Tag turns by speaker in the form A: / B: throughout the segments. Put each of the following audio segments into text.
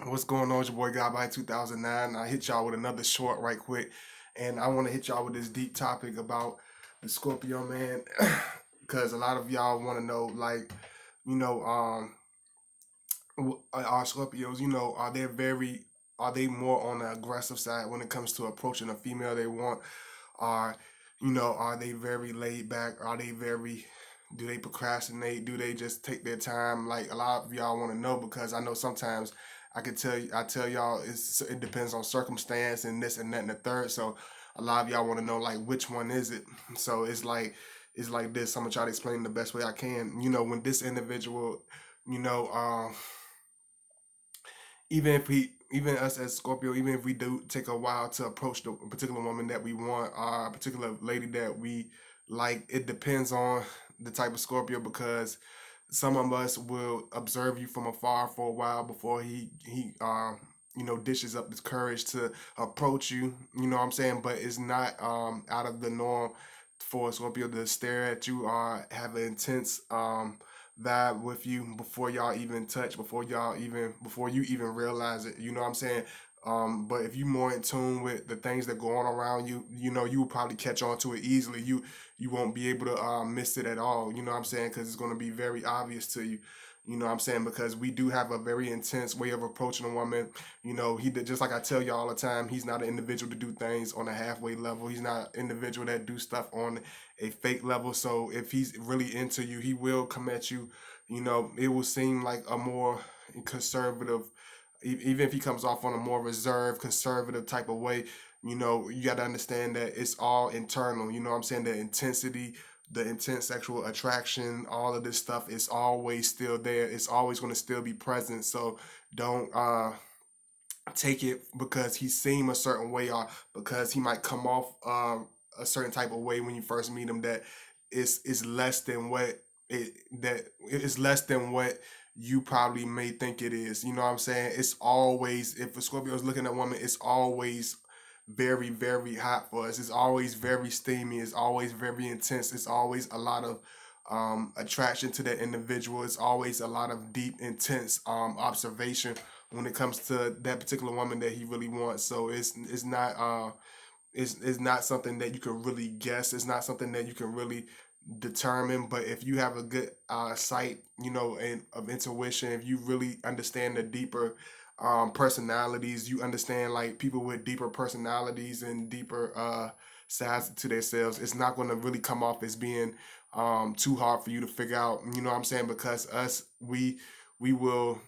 A: What's going on? It's your boy Godbody 2009. I hit y'all with another short right quick, and I want to hit y'all with this deep topic about the Scorpio man, because a lot of y'all want to know, like, you know, are Scorpios, are they more on the aggressive side when it comes to approaching a female they want? Are, are they very laid back? Do they procrastinate? Do they just take their time? Like a lot of y'all want to know because I know sometimes I tell y'all it depends on circumstance and this and that and the third. So a lot of y'all want to know like which one is it? So it's like this. I'm gonna try to explain the best way I can. When this individual, you know, even us as Scorpio, even if we do take a while to approach the particular woman that we want, a particular lady that we like, it depends on the type of Scorpio because some of us will observe you from afar for a while before he dishes up his courage to approach you. You know what I'm saying? But it's not out of the norm for a Scorpio to stare at you or have an intense vibe with you before y'all even touch, before you even realize it. You know what I'm saying? But if you more in tune with the things that go on around you, you will probably catch on to it easily. You won't be able to miss it at all. You know what I'm saying? Because it's going to be very obvious to you. You know what I'm saying? Because we do have a very intense way of approaching a woman. He did, just like I tell you all the time, he's not an individual to do things on a halfway level. He's not an individual that do stuff on a fake level. So if he's really into you, he will come at you. It will seem like a more conservative, even if he comes off on a more reserved, conservative type of way. You got to understand that it's all internal. You know what I'm saying? The intensity, the intense sexual attraction, all of this stuff is always still there. It's always going to still be present. So don't take it because he seem a certain way or because he might come off a certain type of way when you first meet him that is less than what it's less than what you probably may think it is. You know what I'm saying? It's always, if a Scorpio is looking at a woman, it's always very, very hot for us. It's always very steamy. It's always very intense. It's always a lot of attraction to that individual. It's always a lot of deep, intense observation when it comes to that particular woman that he really wants. So it's not something that you can really guess. It's not something that you can really determine. But if you have a good sight, and of intuition, if you really understand the deeper personalities, you understand like people with deeper personalities and deeper sides to themselves, it's not going to really come off as being too hard for you to figure out. You know what I'm saying? Because we will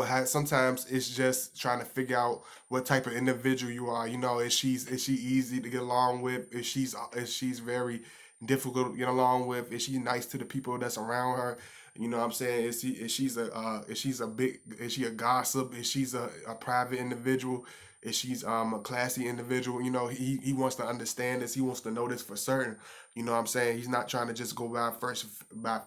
A: have, sometimes it's just trying to figure out what type of individual you are. Is she easy to get along with? Is she's very difficult to get along with? Is she nice to the people that's around her? You know what I'm saying? Is she a gossip? Is she's a private individual? Is she's a classy individual? He wants to understand this. He wants to know this for certain. You know what I'm saying? He's not trying to just go by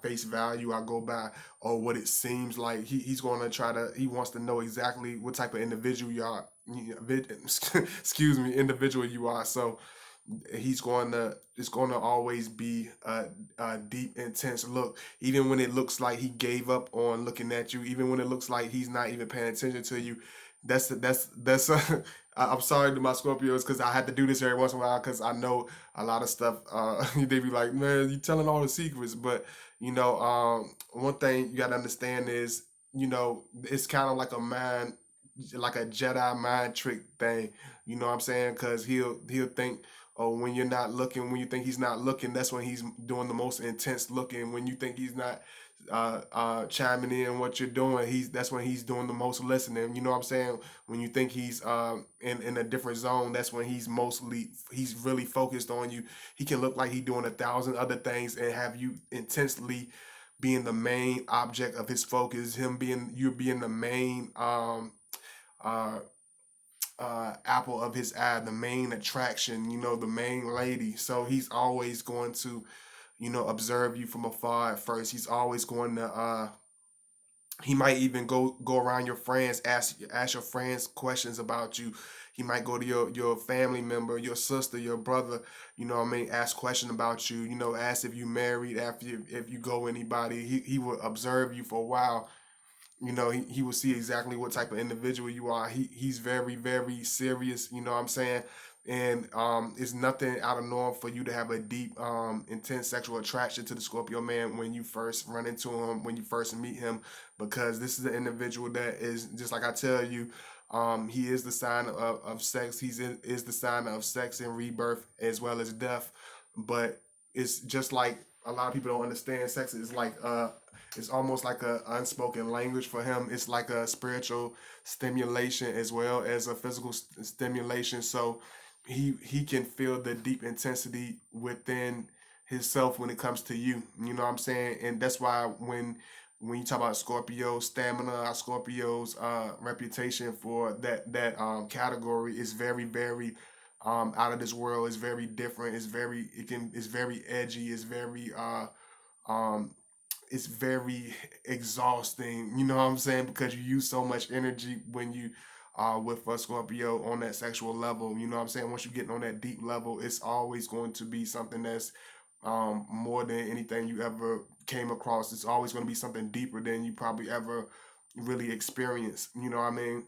A: face value. I go by or what it seems like. He's going to he wants to know exactly what type of individual you are. Excuse me, individual you are. So it's going to always be a deep, intense look, even when it looks like he gave up on looking at you, even when it looks like he's not even paying attention to you. That's I'm sorry to my Scorpios because I had to do this every once in a while because I know a lot of stuff. They be like, man, you telling all the secrets, but one thing you got to understand is, it's kind of like like a Jedi mind trick thing. You know what I'm saying? Because he'll think, oh, when you're not looking, when you think he's not looking, that's when he's doing the most intense looking. When you think he's not chiming in what you're doing, that's when he's doing the most listening. You know what I'm saying? When you think he's in a different zone, that's when he's really focused on you. He can look like he's doing 1,000 other things and have you intensely being the main object of his focus. You being the main uh apple of his eye, the main attraction, the main lady. So he's always going to, observe you from afar at first. He's always going to he might even go around your friends, ask your friends questions about you. He might go to your family member, your sister, your brother, what I mean, ask questions about you, ask if you married, after if you go anybody. He will observe you for a while he will see exactly what type of individual you are. He's very, very serious, you know what I'm saying? And it's nothing out of norm for you to have a deep, intense sexual attraction to the Scorpio man when you first run into him, when you first meet him, because this is an individual that is, just like I tell you, he is the sign of sex. Is the sign of sex and rebirth as well as death. But it's just like a lot of people don't understand. Sex is like it's almost like a unspoken language for him. It's like a spiritual stimulation as well as a physical stimulation. So he can feel the deep intensity within himself when it comes to you. You know what I'm saying? And that's why when you talk about Scorpio stamina, Scorpio's reputation for that category is very, very out of this world. It's very different. It's very edgy. Um it's very exhausting. You know what I'm saying? Because you use so much energy when you with a Scorpio on that sexual level. You know what I'm saying? Once you get on that deep level, it's always going to be something that's more than anything you ever came across. It's always going to be something deeper than you probably ever really experienced. You know what I mean?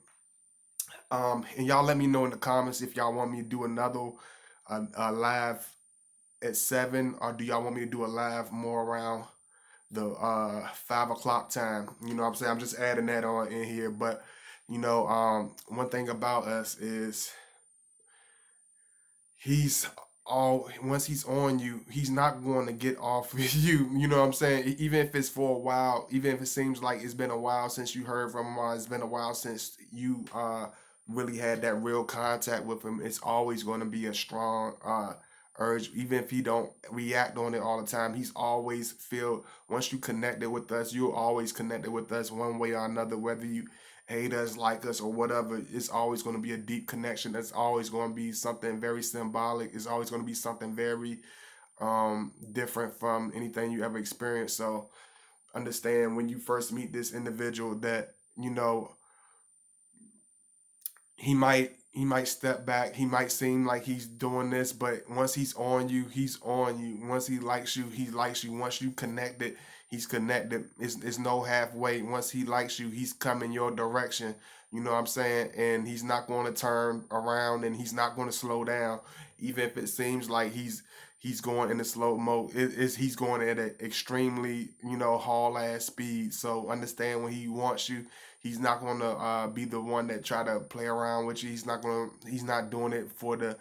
A: And y'all let me know in the comments if y'all want me to do another live at 7, or do y'all want me to do a live more around the 5 o'clock time. You know what I'm saying? I'm just adding that on in here. But one thing about us is he's all once he's on you, he's not going to get off of you. You know what I'm saying? Even if it's for a while, even if it seems like it's been a while since you heard from him, or it's been a while since you really had that real contact with him, it's always going to be a strong urge. Even if he don't react on it all the time, he's always feel once you connected with us, you're always connected with us one way or another, whether you hate us, like us, or whatever. It's always going to be a deep connection. That's always going to be something very symbolic. It's always going to be something very different from anything you ever experienced. So understand when you first meet this individual that he might step back. He might seem like he's doing this, but once he's on you, he's on you. Once he likes you, he likes you. Once you connected, he's connected. It's no halfway. Once he likes you, he's coming your direction. You know what I'm saying? And he's not going to turn around, and he's not going to slow down, even if it seems like he's going in a slow mode. He's going at an extremely haul ass speed. So understand when he wants you, he's not going to be the one that try to play around with you. He's not doing it for the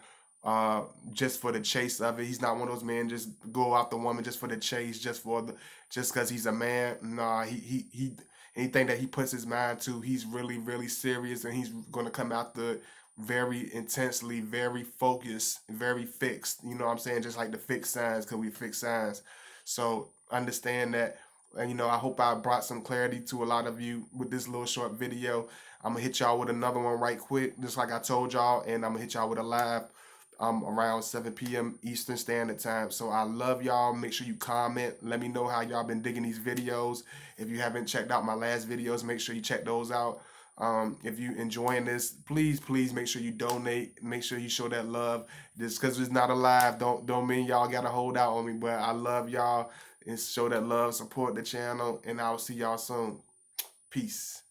A: just for the chase of it. He's not one of those men just go after woman just for the chase, just because he's a man. Nah, he anything that he puts his mind to, he's really, really serious, and he's going to come after very intensely, very focused, very fixed. You know what I'm saying? Just like the fixed signs, because we fix signs. So understand that. And I hope I brought some clarity to a lot of you with this little short video. I'm gonna hit y'all with another one right quick, just like I told y'all, and I'm gonna hit y'all with a live around 7 p.m. Eastern Standard Time. So I love y'all. Make sure you comment. Let me know how y'all been digging these videos. If you haven't checked out my last videos, make sure you check those out. If you enjoying this, please make sure you donate. Make sure you show that love. Just because it's not alive, don't mean y'all gotta hold out on me. But I love y'all, and show that love, support the channel, and I'll see y'all soon. Peace.